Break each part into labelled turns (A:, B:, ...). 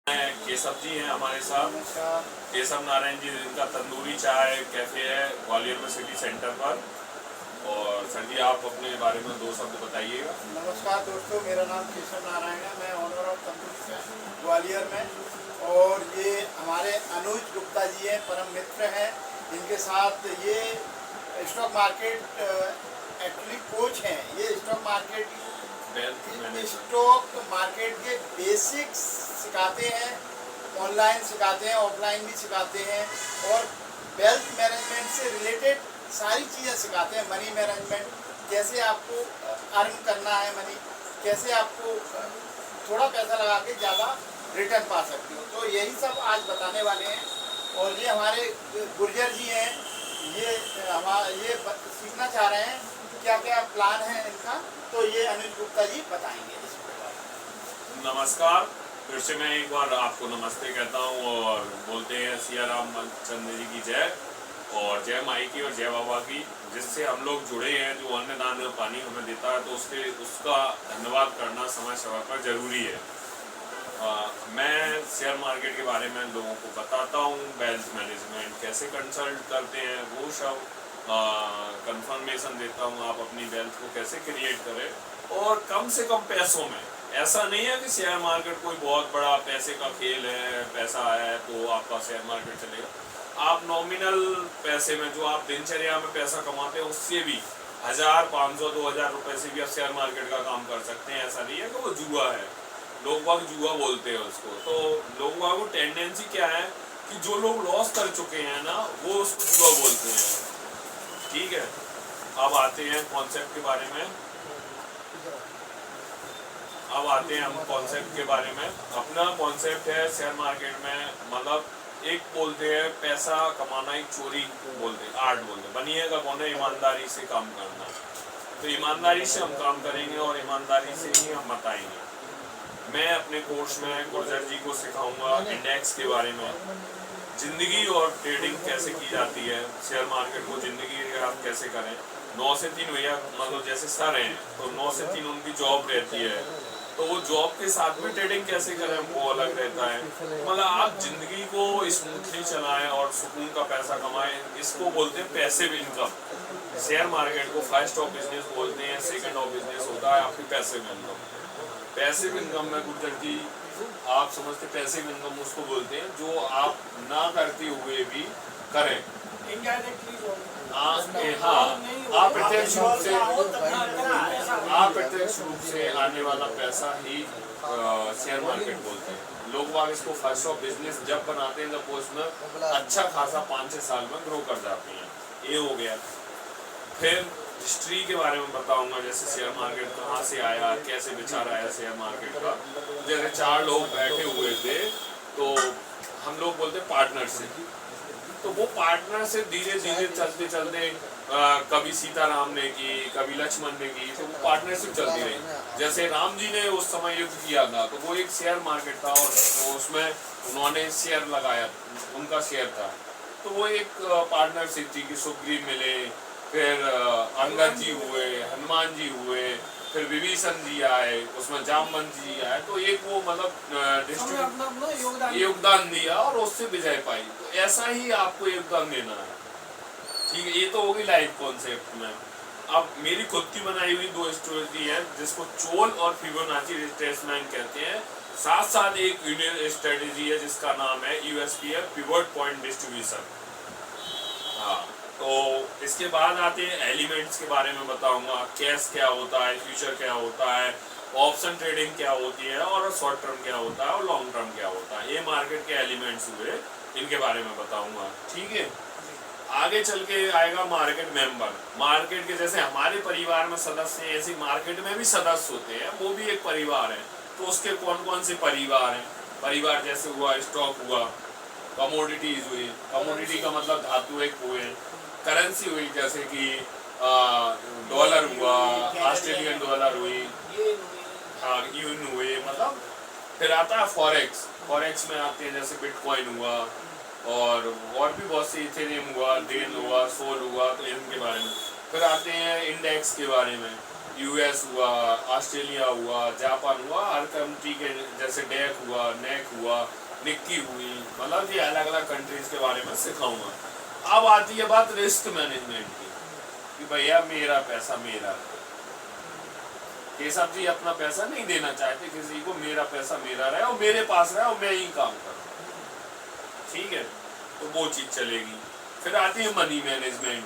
A: केशव जी हैं हमारे साथ।
B: नमस्कार।
A: केशव नारायण जी, जिनका तंदूरी चाय कैफ़े है ग्वालियर में सिटी सेंटर पर। और सर जी, आप अपने बारे में दो शब्द बताइएगा।
B: नमस्कार दोस्तों, मेरा नाम केशव नारायण है। मैं ऑनर ऑफ तंदूरी चाय ग्वालियर में। और ये हमारे अनुज गुप्ता जी हैं, परम मित्र हैं। इनके साथ ये स्टॉक मार्केट एक्चुअली कोच हैं। ये स्टॉक मार्केट के बेसिक्स सिखाते हैं, ऑनलाइन सिखाते हैं, ऑफलाइन भी सिखाते हैं। और वेल्थ मैनेजमेंट से रिलेटेड सारी चीज़ें सिखाते हैं। मनी मैनेजमेंट, कैसे आपको अर्न करना है मनी, कैसे आपको थोड़ा पैसा लगा के ज़्यादा रिटर्न पा सकते हो। तो यही सब आज बताने वाले हैं। और ये हमारे गुर्जर जी हैं, ये सीखना चाह रहे हैं क्या क्या प्लान है इनका। तो ये अनुज गुप्ता जी बताएंगे इसके बारे में।
A: नमस्कार, फिर से मैं एक बार आपको नमस्ते कहता हूँ और बोलते हैं सिया राम चंद्र जी की जय और जय माई की और जय बाबा की, जिससे हम लोग जुड़े हैं। जो अन्न दान में पानी हमें देता है, तो उसका धन्यवाद करना समय समय पर जरूरी है। मैं शेयर मार्केट के बारे में लोगों को बताता हूँ, वेल्थ मैनेजमेंट कैसे कंसल्ट करते हैं वो सब कंफर्मेशन देता हूँ। आप अपनी वेल्थ को कैसे क्रिएट करें और कम से कम पैसों में। ऐसा नहीं है कि शेयर मार्केट कोई बहुत बड़ा पैसे का खेल है, पैसा आया है तो आपका शेयर मार्केट चलेगा। आप नॉमिनल पैसे में, जो आप दिनचर्या में पैसा कमाते हैं, उससे भी 1000, 500, 2000 रुपए से भी आप शेयर मार्केट का काम कर सकते हैं। ऐसा नहीं है कि वो जुआ है, लोग बाग जुआ बोलते हैं उसको। तो लोग बाग को टेंडेंसी क्या है कि जो लोग लॉस कर चुके हैं ना, वो उसको जुआ बोलते हैं। ठीक है, अब आते हैं कॉन्सेप्ट के बारे में। हम कॉन्सेप्ट के बारे में। अपना कॉन्सेप्ट है शेयर मार्केट में, मतलब एक बोलते हैं पैसा कमाना एक चोरी बोलते हैं, आर्ट बोलते हैं। बनिएगा कौन है, ईमानदारी से काम करना। तो ईमानदारी से हम काम करेंगे और ईमानदारी से ही हम बताएंगे। मैं अपने कोर्स में गुर्जर जी को सिखाऊंगा इंडेक्स के बारे में, जिंदगी और ट्रेडिंग कैसे की जाती है, शेयर मार्केट को जिंदगी आप कैसे करें। 9 से 3 भैया, मतलब जैसे सर हैं तो 9 से 3 उनकी जॉब रहती है, तो वो जॉब के साथ में ट्रेडिंग कैसे करें वो अलग रहता है। मतलब आप जिंदगी को स्मूथली चलाएं और सुकून का पैसा कमाएं, इसको बोलते हैं पैसिव इनकम। शेयर मार्केट को फर्स्ट ऑफ बिजनेस बोलते हैं, सेकंड ऑफ बिजनेस होता है आपकी पैसिव इनकम। पैसिव इनकम में गुर्जर जी आप समझते, पैसिव इनकम उसको बोलते हैं जो आप ना करते हुए भी करें। आप प्रत्यक्ष रूप से आने वाला पैसा ही शेयर मार्केट बोलते हैं। लोग बाग इसको फर्स्ट ऑफ बिजनेस जब बनाते हैं, जब वो इसमें अच्छा खासा 5-6 साल में ग्रो कर जाते हैं। ये हो गया। फिर हिस्ट्री के बारे में बताऊंगा, जैसे शेयर मार्केट कहाँ से आया, कैसे विचार आया शेयर मार्केट का। जैसे 4 लोग बैठे हुए थे, तो हम लोग बोलते पार्टनरशिप। तो वो पार्टनरशिप धीरे धीरे चलते चलते कभी सीताराम ने की, कभी लक्ष्मण ने की, तो वो पार्टनरशिप चलती रही। जैसे राम जी ने उस समय युद्ध किया था, तो वो एक शेयर मार्केट था और उसमें उन्होंने शेयर लगाया, उनका शेयर था। तो वो एक पार्टनरशिप थी कि सुग्रीव मिले, फिर अंगद जी हुए, हनुमान जी हुए, फिर विभीषण जी आए, उसमें जामवंत जी आए। तो एक वो मतलब योगदान दिया और उससे विजय पाई। तो ऐसा ही आपको योगदान देना है। ठीक है, ये तो होगी लाइफ कॉन्सेप्ट में। अब मेरी खुद की बनाई हुई 2 स्टोरी है, जिसको चोल और फिबोनाची रिट्रेसमेंट कहते हैं। साथ साथ एक यूनियन स्ट्रेटेजी है जिसका नाम है यूएसपी, पिवट पॉइंट डिस्ट्रीब्यूशन। हाँ, तो इसके बाद आते हैं एलिमेंट्स के बारे में बताऊंगा। कैश क्या होता है, फ्यूचर क्या होता है, ऑप्शन ट्रेडिंग क्या होती है, और शॉर्ट टर्म क्या होता है और लॉन्ग टर्म क्या होता है। ये मार्केट के एलिमेंट्स हुए, इनके बारे में बताऊंगा। ठीक है, आगे चल के आएगा मार्केट मेंबर। मार्केट के जैसे हमारे परिवार में सदस्य हैं, ऐसे मार्केट में भी सदस्य होते हैं, वो भी एक परिवार है। तो उसके कौन कौन से परिवार हैं? परिवार जैसे हुआ स्टॉक हुआ, कमोडिटीज हुई, कमोडिटी का मतलब धातु एक हुए, करेंसी हुई जैसे कि डॉलर हुआ, ऑस्ट्रेलियन डॉलर हुई, हाँ यून हुए, मतलब। फिर आता है फॉरेक्स। फॉरेक्स में आते हैं जैसे बिटकॉइन हुआ और भी बहुत सी, इथेरियम हुआ, डेल हुआ, सोल हुआ, तो इनके बारे में। फिर आते हैं इंडेक्स के बारे में। यूएस हुआ, ऑस्ट्रेलिया हुआ, जापान हुआ, हर कंट्री के जैसे डेक हुआ, नेक हुआ, निक्की हुई, मतलब ये अलग अलग कंट्रीज के बारे में सिखाऊंगा। अब आती है बात रिस्क मैनेजमेंट की कि भैया मेरा पैसा मेरा है। केशव जी अपना पैसा नहीं देना चाहते किसी को, मेरा पैसा मेरा रहे और मेरे पास रहे और मैं ही काम करूँ, ठीक है, तो वो चीज चलेगी। फिर आती है मनी मैनेजमेंट।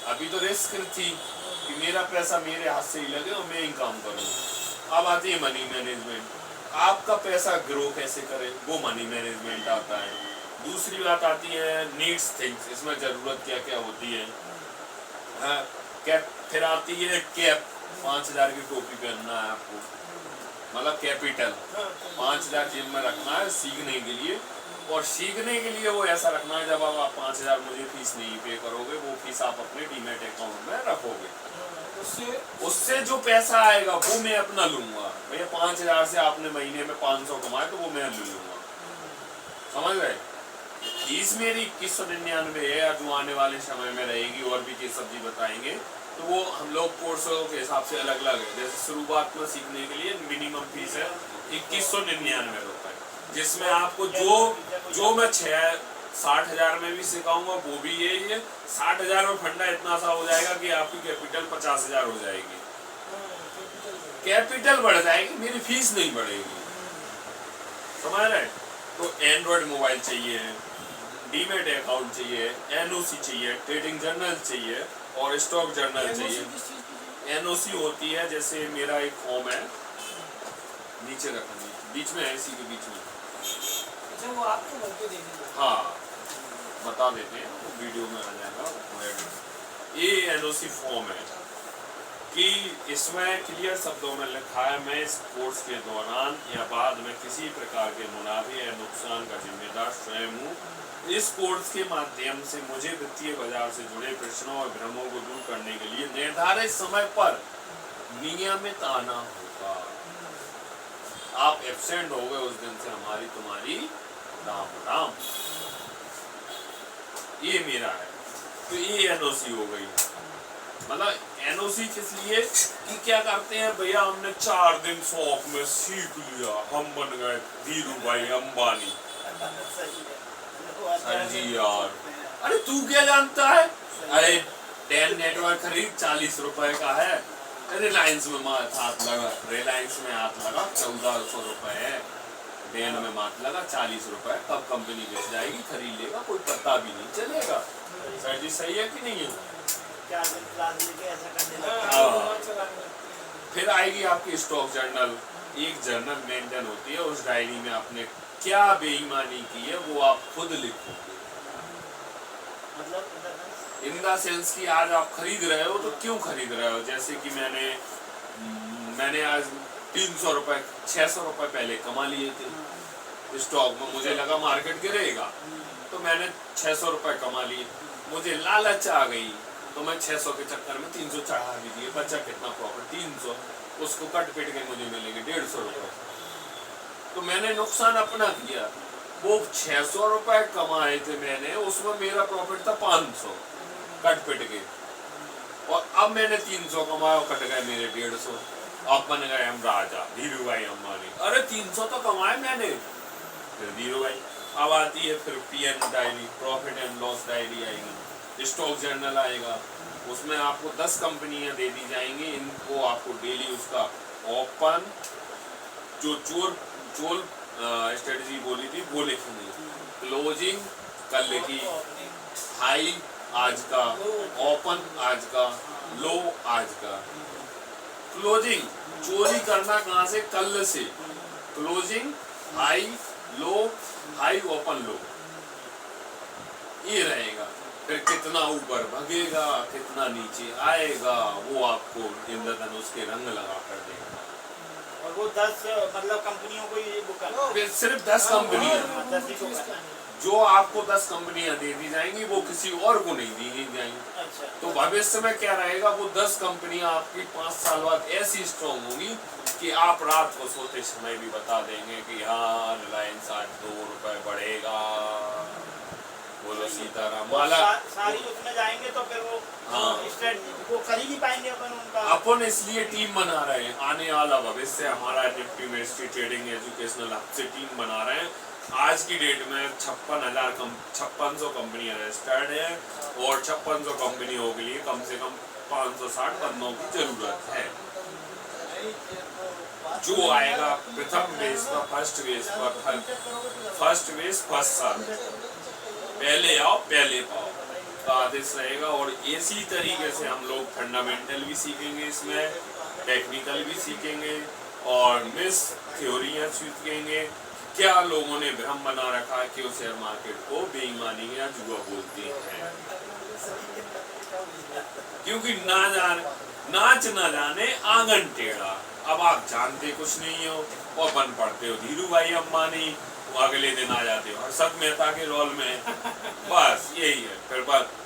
A: अभी तो रिस्क थी कि मेरा पैसा मेरे हाथ से ही लगे और मैं ही काम करूँ। अब आती है मनी मैनेजमेंट, आपका पैसा ग्रो कैसे करे, वो मनी मैनेजमेंट आता है। दूसरी बात आती है नीड्स थिंग्स, इसमें जरूरत क्या क्या होती है। हाँ, कैप, फिर आती है कैप, 5000 की टोपी पहनना है आपको, मतलब कैपिटल 5000 जेब में रखना है सीखने के लिए। और सीखने के लिए वो ऐसा रखना है जब आप 5000 मुझे फीस नहीं पे करोगे, वो फीस आप अपने डीमैट अकाउंट में रखोगे। उससे जो पैसा आएगा वो मैं अपना लूंगा। भैया 5000 से आपने महीने में 500 कमाए तो वो मैं ले लूंगा, समझ गए। फीस मेरी 2199 है, जो आने वाले समय में रहेगी, और भी केशव जी बताएंगे। तो वो हम लोग कोर्सों के हिसाब से अलग अलग है। जैसे शुरुआत में सीखने के लिए मिनिमम फीस है 2199 रुपए, जिसमें आपको जो मैं 60,000 में भी सिखाऊंगा वो भी यही है। 60,000 में फंडा इतना सा हो जाएगा कि आपकी कैपिटल 50,000 हो जाएगी, कैपिटल बढ़ जाएगी, मेरी फीस नहीं बढ़ेगी, समझ रहे। तो एंड्रॉइड मोबाइल चाहिए, डीमेट अकाउंट चाहिए, एनओसी चाहिए, ट्रेडिंग जर्नल चाहिए और स्टॉक जर्नल चाहिए। एनओसी होती है, जैसे मेरा एक फॉर्म है, नीचे रखूंगी, बीच में है, इसी के बीच में।
C: अच्छा, वो आपको करके देंगे?
A: हाँ, बता देते हैं, वो वीडियो में आ जाएगा। ये एनओसी फॉर्म है कि इसमें क्लियर शब्दों में लिखा है, मैं इस कोर्स के दौरान या बाद में किसी प्रकार के मुनाफे या नुकसान का जिम्मेदार स्वयं हूँ। इस कोर्स के माध्यम से मुझे वित्तीय बाजार से जुड़े प्रश्नों और भ्रमों को दूर करने के लिए निर्धारित समय पर नियमित आना होगा। आप एब्सेंट हो गए उस दिन से हमारी तुम्हारी राम राम। ये मेरा है, तो ये एनओसी हो गई। मतलब एनओसी किस लिए कि क्या करते हैं भैया, हमने 4 दिन शौक में सीख लिया, हम बन गए धीरू भाई अंबानी। सर जी यार, अरे तू क्या जानता है, अरे 10 नेटवर्क खरीद 40 रुपए का है, रिलायंस में हाथ लगा, रिलायंस में हाथ लगा 1400 रुपए है, डेन में हाथ लगा 40 रुपए, कब कंपनी बेच जाएगी, खरीद लेगा, कोई पता भी नहीं चलेगा। सर जी सही है कि नहीं है। फिर आएगी आपकी स्टॉक जर्नल। एक जर्नल मेंटेन होती है, उस डायरी में आपने क्या बेईमानी की है वो आप खुद लिखोगे। इन द सेंस की आज आप खरीद रहे हो तो क्यों खरीद रहे हो। जैसे कि मैंने आज 300 रुपए 600 रुपए पहले कमा लिए थे स्टॉक में, मुझे लगा मार्केट गिरेगा तो मैंने 600 रुपए कमा लिए, मुझे लालच आ गई तो मैं 600 के चक्कर में 300 चढ़ा भी दिए, बचा कितना प्रॉफिट 300, उसको कट पिट के मुझे मिलेंगे 150 रुपए, तो मैंने नुकसान अपना किया। वो 600 रुपए कमाए थे मैंने, उसमें मेरा प्रॉफिट था 500 कट पिट के, और अब मैंने 300 कमाया और कट गए मेरे 150, अब बन गए हम राजा धीरू भाई अंबानी। अरे 300 तो कमाए मैंने, फिर धीरू भाई। अब आती है फिर PN diary, profit and loss diary आएगी, स्टॉक जर्नल आएगा, उसमें आपको 10 कंपनियां दे दी जाएंगी, इनको आपको डेली उसका ओपन जो चोल स्ट्रेटजी बोली थी वो लिखेंगे, क्लोजिंग कल लिखी, हाई आज का, ओपन आज का, लो आज का। क्लोजिंग चोरी करना कहाँ से, कल से, closing high low, high open लो, ये रहेगा। फिर कितना ऊपर भगेगा कितना नीचे आएगा वो आपको इंद्रधनुष के रंग लगा कर देगा।
C: और वो 10 मतलब कंपनियों को ये बुक करना,
A: फिर सिर्फ 10 कंपनियां,
C: 10 ही को करना।
A: जो आपको 10 कंपनियां दे दी जाएंगी वो किसी और को नहीं दी जाएंगी।
C: अच्छा,
A: तो भविष्य में क्या रहेगा, वो 10 कंपनियां आपकी 5 साल बाद ऐसी स्ट्रॉन्ग होंगी कि आप रात को सोते समय भी बता देंगे कि हाँ रिलायंस आज 2 रुपए बढ़ेगा। बोलो सीताराम
C: वो
A: माला
C: सारी उसमें जाएंगे तो फिर वो
A: हाँ।
C: स्टेट वो कर ही नहीं पाएंगे अपन उनका।
A: अपन इसलिए टीम बना रहे हैं, आने वाला भविष्य हमारा निफ्टी में ट्रेडिंग एजुकेशनल हब से टीम बना रहे हैं। आज की डेट में 5600 कंपनियां रजिस्टर्ड है और 5600 कंपनियों के लिए कम से कम 560 बंदों की जरूरत है। जो आएगा प्रथम बेस पर, फर्स्ट बेस पर, फर्स्ट बेस फर्स्ट साल, पहले आओ पहले पाओ का आदेश रहेगा। और इसी तरीके से हम लोग फंडामेंटल भी सीखेंगे, इसमें टेक्निकल भी सीखेंगे और मिस थ्योरियाँ सीखेंगे। क्या लोगों ने भ्रम बना रखा है कि वो शेयर मार्केट को बेईमानी या जुआ बोलते हैं, क्योंकि नाच ना जाने आंगन टेढ़ा। अब आप जानते कुछ नहीं हो और बन पड़ते हो धीरू भाई अंबानी, वो अगले दिन आ जाते हो हर्षद मेहता के रोल में। बस यही है।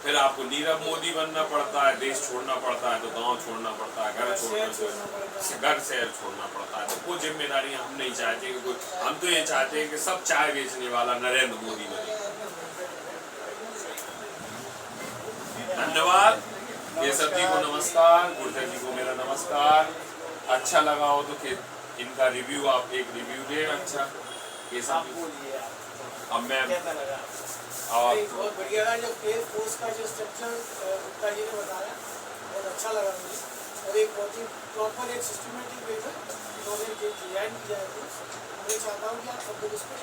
A: फिर आपको नीरव मोदी बनना पड़ता है, देश छोड़ना पड़ता है तो गांव छोड़ना पड़ता है, घर शहर छोड़ना पड़ता है। तो वो जिम्मेदारी हम नहीं चाहते कि हम तो ये चाहते हैं कि सब चाय बेचने वाला नरेंद्र मोदी बने। धन्यवाद। ये सब जी को नमस्कार, गुर्जर जी को मेरा नमस्कार। अच्छा लगा हो तो इनका रिव्यू, आप एक रिव्यू दे। अच्छा ये सब अब मैं
D: बहुत बढ़िया है। जो फेस फोर्स का जो स्ट्रक्चर उत्तर जी ने बताया बहुत अच्छा लगा मुझे, और एक बहुत ही प्रॉपर एक सिस्टमेटिक वे में उन्होंने डिजाइन किया है। मैं चाहता हूँ कि आप सब लोग इसको